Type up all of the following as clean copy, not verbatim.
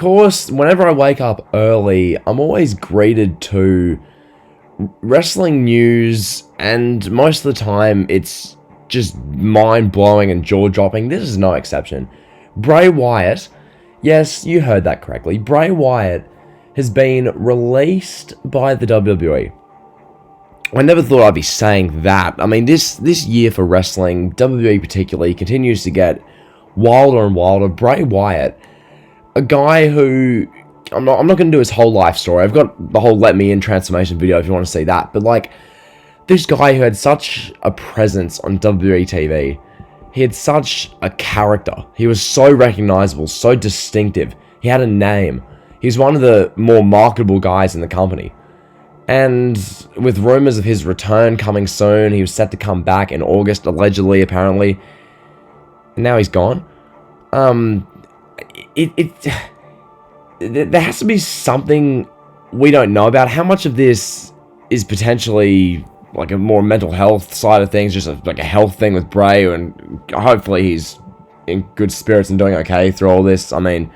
course, whenever I wake up early, I'm always greeted to wrestling news, and most of the time, it's just mind-blowing and jaw-dropping. This is no exception. Bray Wyatt, yes, you heard that correctly, Bray Wyatt has been released by the WWE. I never thought I'd be saying that. I mean, this year for wrestling, WWE particularly, continues to get wilder and wilder. Bray Wyatt, a guy who... I'm not going to do his whole life story. I've got the whole Let Me In transformation video if you want to see that. But, like, this guy who had such a presence on WWE TV, he had such a character. He was so recognizable, so distinctive. He had a name. He was one of the more marketable guys in the company. And with rumors of his return coming soon, he was set to come back in August, allegedly, apparently. And now he's gone. There has to be something we don't know about. How much of this is potentially like a more mental health side of things, just like a health thing with Bray, and hopefully he's in good spirits and doing okay through all this. I mean,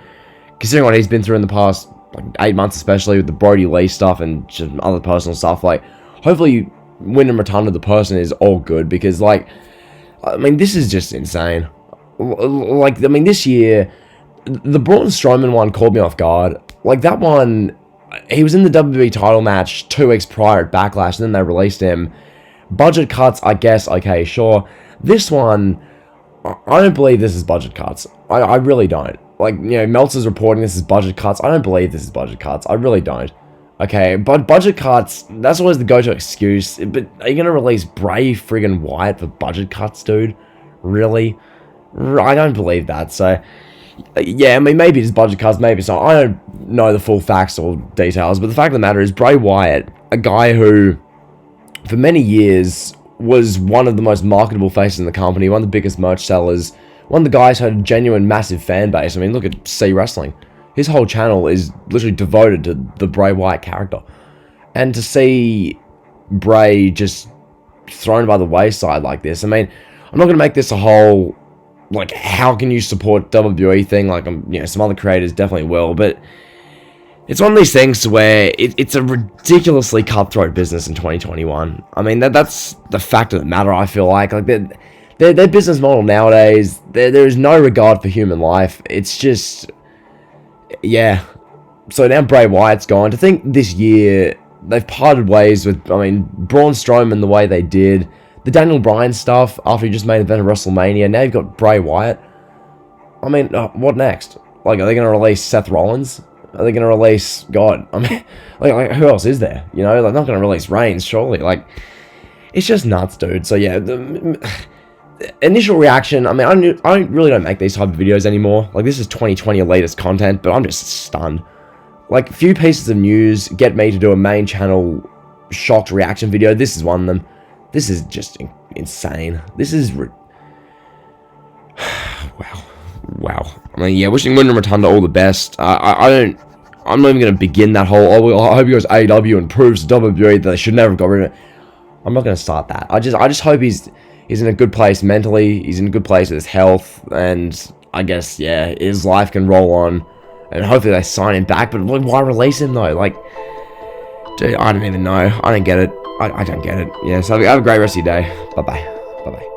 considering what he's been through in the past like 8 months, especially with the Brody Lee stuff and just other personal stuff, like, hopefully Wyndham Rotunda, the person, is all good, because, like, I mean, this is just insane. Like, I mean, this year, the Braun Strowman one caught me off guard. Like, that one, he was in the WWE title match 2 weeks prior at Backlash, and then they released him. Budget cuts, I guess, okay, sure. This one, I don't believe this is budget cuts. I really don't. Like, you know, Meltzer's reporting this is budget cuts. I don't believe this is budget cuts. I really don't. Okay, but budget cuts, that's always the go-to excuse. But are you going to release Bray friggin' Wyatt for budget cuts, dude? Really? I don't believe that, so... Yeah, I mean, maybe it's budget cuts, maybe it's not. I don't know the full facts or details, but the fact of the matter is, Bray Wyatt, a guy who, for many years, was one of the most marketable faces in the company, one of the biggest merch sellers, one of the guys who had a genuine massive fan base. I mean, look at C Wrestling. His whole channel is literally devoted to the Bray Wyatt character. And to see Bray just thrown by the wayside like this, I mean, I'm not going to make this a whole... like, how can you support WWE thing? Like, you know, some other creators definitely will, but it's one of these things to where it's a ridiculously cutthroat business in 2021. I mean, that's the fact of the matter, I feel like. Like, their business model nowadays, there is no regard for human life. It's just, yeah. So now Bray Wyatt's gone. To think this year, they've parted ways with, I mean, Braun Strowman the way they did, the Daniel Bryan stuff, after he just made event of WrestleMania, now you've got Bray Wyatt. I mean, what next? Like, are they going to release Seth Rollins? Are they going to release, God, I mean, like, who else is there? You know, they're not going to release Reigns, surely. Like, it's just nuts, dude. So, yeah, the initial reaction, I mean, I really don't make these type of videos anymore. Like, this is 2020 latest content, but I'm just stunned. Like, few pieces of news get me to do a main channel shocked reaction video. This is one of them. This is just insane. This is... Wow. I mean, yeah, wishing Wyndham Rotunda all the best. I'm not even going to begin that whole, I hope he goes AEW and proves to WWE that they should never have got rid of it. I'm not going to start that. I just hope he's in a good place mentally. He's in a good place with his health. And I guess, yeah, his life can roll on. And hopefully they sign him back. But like, why release him, though? Like, dude, I don't even know. I don't get it. I don't get it. Yeah, so have a great rest of your day. Bye-bye. Bye-bye.